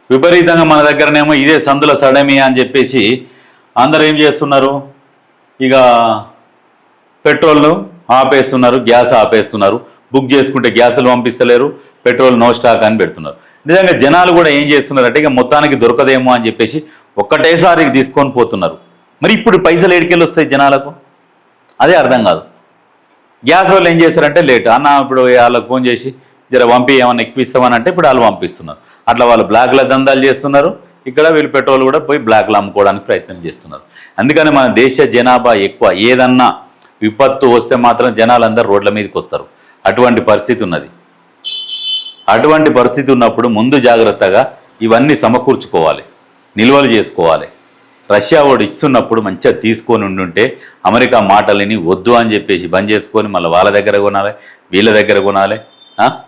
విపరీతంగా మన దగ్గరనేమో ఇదే సందుల సడమి అని చెప్పేసి అందరూ ఏం చేస్తున్నారు, ఇక పెట్రోల్ను ఆపేస్తున్నారు, గ్యాస్ ఆపేస్తున్నారు, బుక్ చేసుకుంటే గ్యాసులు పంపిస్తలేరు, పెట్రోల్ నో స్టాక్ అని పెడుతున్నారు. నిజంగా జనాలు కూడా ఏం చేస్తున్నారంటే ఇక మొత్తానికి దొరకదేమో అని చెప్పేసి ఒక్కటేసారి తీసుకొని పోతున్నారు. మరి ఇప్పుడు పైసలు ఏడికెళ్ళి వస్తాయి జనాలకు, అదే అర్థం కాదు. గ్యాస్ వాళ్ళు ఏం చేస్తారంటే లేట్ అన్న, ఇప్పుడు వాళ్ళకి ఫోన్ చేసి జర పంపి ఏమన్నా ఎక్కిస్తామని అంటే ఇప్పుడు వాళ్ళు పంపిస్తున్నారు. అట్లా వాళ్ళు బ్లాక్ల దందాలు చేస్తున్నారు, ఇక్కడ వీళ్ళు పెట్రోల్ కూడా పోయి బ్లాక్లో అమ్ముకోవడానికి ప్రయత్నం చేస్తున్నారు. అందుకని మన దేశ జనాభా ఎక్కువ, ఏదన్నా విపత్తు వస్తే మాత్రం జనాలందరూ రోడ్ల మీదకి వస్తారు. అటువంటి పరిస్థితి ఉన్నది. అటువంటి పరిస్థితి ఉన్నప్పుడు ముందు జాగ్రత్తగా ఇవన్నీ సమకూర్చుకోవాలి, నిల్వలు చేసుకోవాలి. రష్యా వాడు ఇస్తున్నప్పుడు మంచిగా తీసుకొని ఉండుంటే అమెరికా మాటలని వద్దు అని చెప్పేసి బంద్ చేసుకొని మళ్ళీ వాళ్ళ దగ్గర కొనాలి, వీళ్ళ దగ్గర కొనాలి.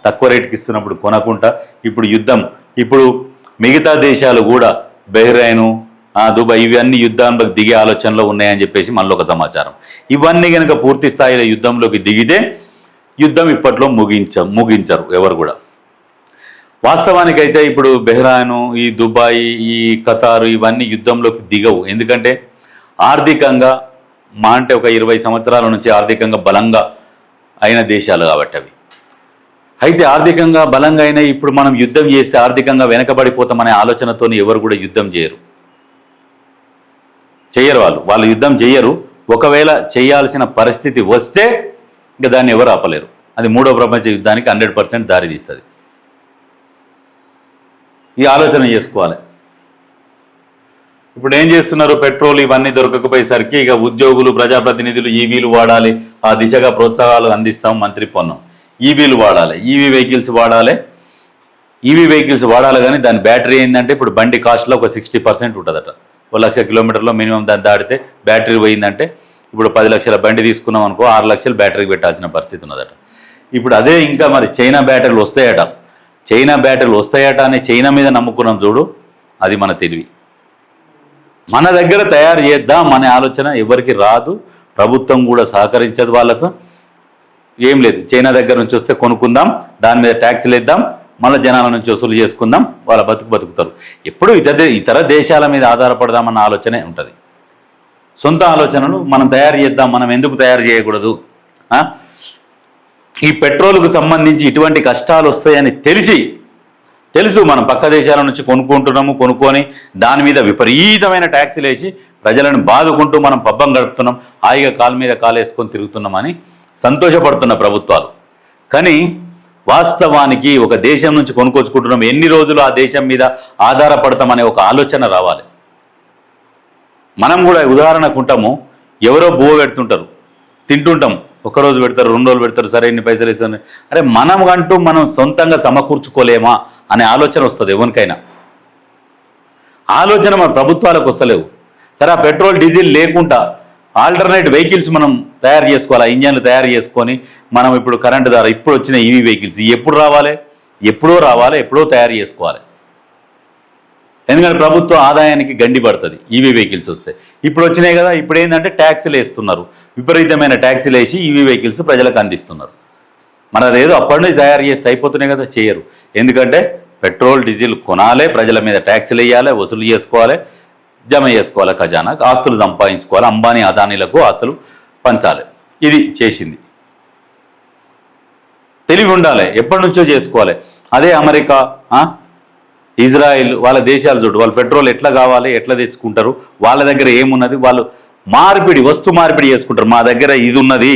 తక్కువ రేటుకి ఇస్తున్నప్పుడు కొనకుండా ఇప్పుడు యుద్ధం, ఇప్పుడు మిగతా దేశాలు కూడా బహ్రెయిన్, దుబాయ్ ఇవన్నీ యుద్ధంలోకి దిగే ఆలోచనలో ఉన్నాయని చెప్పేసి మనలో ఒక సమాచారం. ఇవన్నీ కనుక పూర్తి స్థాయిలో యుద్ధంలోకి దిగితే యుద్ధం ఇప్పట్లో ముగించరు ఎవరు కూడా. వాస్తవానికైతే ఇప్పుడు బహ్రెయిన్, ఈ దుబాయ్, ఈ ఖతారు ఇవన్నీ యుద్ధంలోకి దిగవు. ఎందుకంటే ఆర్థికంగా అంటే ఒక 20 సంవత్సరాల నుంచి ఆర్థికంగా బలంగా అయిన దేశాలు కాబట్టి అవి. అయితే ఆర్థికంగా బలంగా అయినా ఇప్పుడు మనం యుద్ధం చేస్తే ఆర్థికంగా వెనకబడిపోతామనే ఆలోచనతో ఎవరు కూడా యుద్ధం చేయరు. వాళ్ళు యుద్ధం చేయరు. ఒకవేళ చేయాల్సిన పరిస్థితి వస్తే ఇంకా దాన్ని ఎవరు ఆపలేరు. అది మూడో ప్రపంచ యుద్ధానికి 100% దారి తీస్తుంది. ఈ ఆలోచన చేసుకోవాలి. ఇప్పుడు ఏం చేస్తున్నారు, పెట్రోల్ ఇవన్నీ దొరకకపోయేసరికి ఇక ఉద్యోగులు, ప్రజాప్రతినిధులు ఈవీలు వాడాలి, ఆ దిశగా ప్రోత్సాహాలు అందిస్తాం మంత్రి పొన్నం. ఈవీలు వాడాలి, ఈవీ వెహికల్స్ వాడాలి. ఈవీ వెహికల్స్ వాడాలి కానీ దాని బ్యాటరీ ఏంటంటే ఇప్పుడు బండి కాస్ట్లో ఒక 60% ఉంటుందట. 1,00,000 కిలోమీటర్లో మినిమం దాన్ని దాటితే బ్యాటరీ పోయిందంటే ఇప్పుడు 10 లక్షల బండి తీసుకున్నాం అనుకో 6 లక్షలు బ్యాటరీకి పెట్టాల్సిన పరిస్థితి ఉన్నదట. ఇప్పుడు అదే ఇంకా మరి చైనా బ్యాటరీలు వస్తాయట, చైనా బ్యాటరీలు వస్తాయట అని చైనా మీద నమ్ముకున్నాం చూడు, అది మన తెలివి. మన దగ్గర తయారు చేద్దాం అనే ఆలోచన ఎవరికి రాదు, ప్రభుత్వం కూడా సహకరించదు. వాళ్ళకు ఏం లేదు, చైనా దగ్గర నుంచి వస్తే కొనుక్కుందాం, దాని మీద ట్యాక్స్లు వేద్దాం, మళ్ళీ జనాల నుంచి వసూలు చేసుకుందాం, వాళ్ళ బతుకుతారు. ఎప్పుడు ఇతర దేశాల మీద ఆధారపడదామన్న ఆలోచనే ఉంటుంది. సొంత ఆలోచనలు మనం తయారు చేద్దాం, మనం ఎందుకు తయారు చేయకూడదు? ఈ పెట్రోల్కు సంబంధించి ఇటువంటి కష్టాలు వస్తాయని తెలుసు మనం పక్క దేశాల నుంచి కొనుక్కొని దాని మీద విపరీతమైన ట్యాక్సీలు వేసి ప్రజలను బాదుకుంటూ మనం పబ్బం గడుపుతున్నాం, హాయిగా కాలు మీద కాలేసుకొని తిరుగుతున్నామని సంతోషపడుతున్న ప్రభుత్వాలు. కానీ వాస్తవానికి ఒక దేశం నుంచి కొనుక్కొచ్చుకుంటున్నాం, ఎన్ని రోజులు ఆ దేశం మీద ఆధారపడతామనే ఒక ఆలోచన రావాలి. మనం కూడా ఉదాహరణకు ఉంటాము, ఎవరో బువ్వ పెడుతుంటారు, తింటుంటాం, ఒక్కరోజు పెడతారు, 2 రోజులు పెడతారు, సరే ఇన్ని పైసలు ఇస్తారు. అరే మనం సొంతంగా సమకూర్చుకోలేమా అనే ఆలోచన వస్తుంది ఎవరికైనా. ఆలోచన మన ప్రభుత్వాలకు వస్తలేవు. సరే ఆ పెట్రోల్ డీజిల్ లేకుండా ఆల్టర్నేట్ వెహికల్స్ మనం తయారు చేసుకోవాలి, ఆ ఇంజన్లు తయారు చేసుకొని మనం ఇప్పుడు కరెంటు ద్వారా ఇప్పుడు వచ్చిన ఈవీ వెహికల్స్ ఎప్పుడు రావాలి, ఎప్పుడో తయారు చేసుకోవాలి. ఎందుకంటే ప్రభుత్వ ఆదాయానికి గండి పడుతుంది ఈవీ వెహికల్స్ వస్తే. ఇప్పుడు వచ్చినాయి కదా, ఇప్పుడు ఏంటంటే ట్యాక్సీలు వేస్తున్నారు, విపరీతమైన ట్యాక్సీలు వేసి ఈవీ వెహికల్స్ ప్రజలకు అందిస్తున్నారు. మన అదేదో అప్పటి నుంచి తయారు చేస్తే అయిపోతున్నాయి కదా, చేయరు. ఎందుకంటే పెట్రోల్ డీజిల్ కొనాలి, ప్రజల మీద ట్యాక్సీలు వేయాలి, వసూలు చేసుకోవాలి, జమ చేసుకోవాలి, ఖజానాకు ఆస్తులు సంపాదించుకోవాలి, అంబానీ అదానీలకు ఆస్తులు పంచాలి. ఇది చేసింది. తెలివి ఉండాలి, ఎప్పటి నుంచో చేసుకోవాలి. అదే అమెరికా, ఇజ్రాయిల్ వాళ్ళ దేశాలు చూడు, వాళ్ళు పెట్రోల్ ఎట్లా కావాలి, ఎట్లా తెచ్చుకుంటారు, వాళ్ళ దగ్గర ఏమున్నది, వాళ్ళు వస్తు మార్పిడి చేసుకుంటారు. మా దగ్గర ఇది ఉన్నది,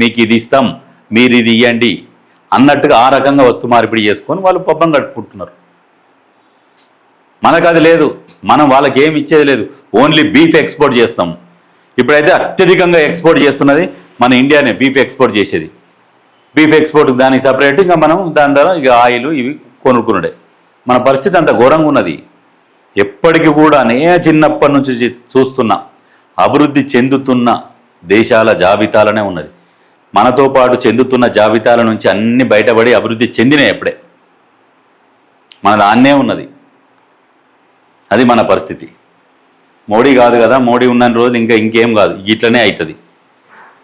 మీకు ఇది ఇస్తాం, మీరు ఇది ఇవ్వండి అన్నట్టుగా ఆ రకంగా వస్తు మార్పిడి చేసుకొని వాళ్ళు పబ్బం గడుపుకుంటున్నారు. మనకు అది లేదు, మనం వాళ్ళకి ఏమి ఇచ్చేది లేదు, ఓన్లీ బీఫ్ ఎక్స్పోర్ట్ చేస్తాం. ఇప్పుడైతే అత్యధికంగా ఎక్స్పోర్ట్ చేస్తున్నది మన ఇండియానే, బీఫ్ ఎక్స్పోర్ట్ చేసేది. బీఫ్ ఎక్స్పోర్ట్ దానికి సపరేట్, ఇంకా మనం దాని ద్వారా ఇక ఆయిల్ ఇవి కొనుక్కున్నాడే. మన పరిస్థితి అంత ఘోరంగా ఉన్నది. ఎప్పటికీ కూడా చిన్నప్పటి నుంచి చూస్తున్నా అభివృద్ధి చెందుతున్న దేశాల జాబితాలనే ఉన్నది. మనతో పాటు చెందుతున్న జాబితాల నుంచి అన్ని బయటపడి అభివృద్ధి చెందినాయి. ఎప్పుడే మన దాన్నే ఉన్నది, అది మన పరిస్థితి. మోడీ కాదు కదా, మోడీ ఉన్న రోజులు ఇంకేం కాదు, ఇట్లనే అవుతుంది.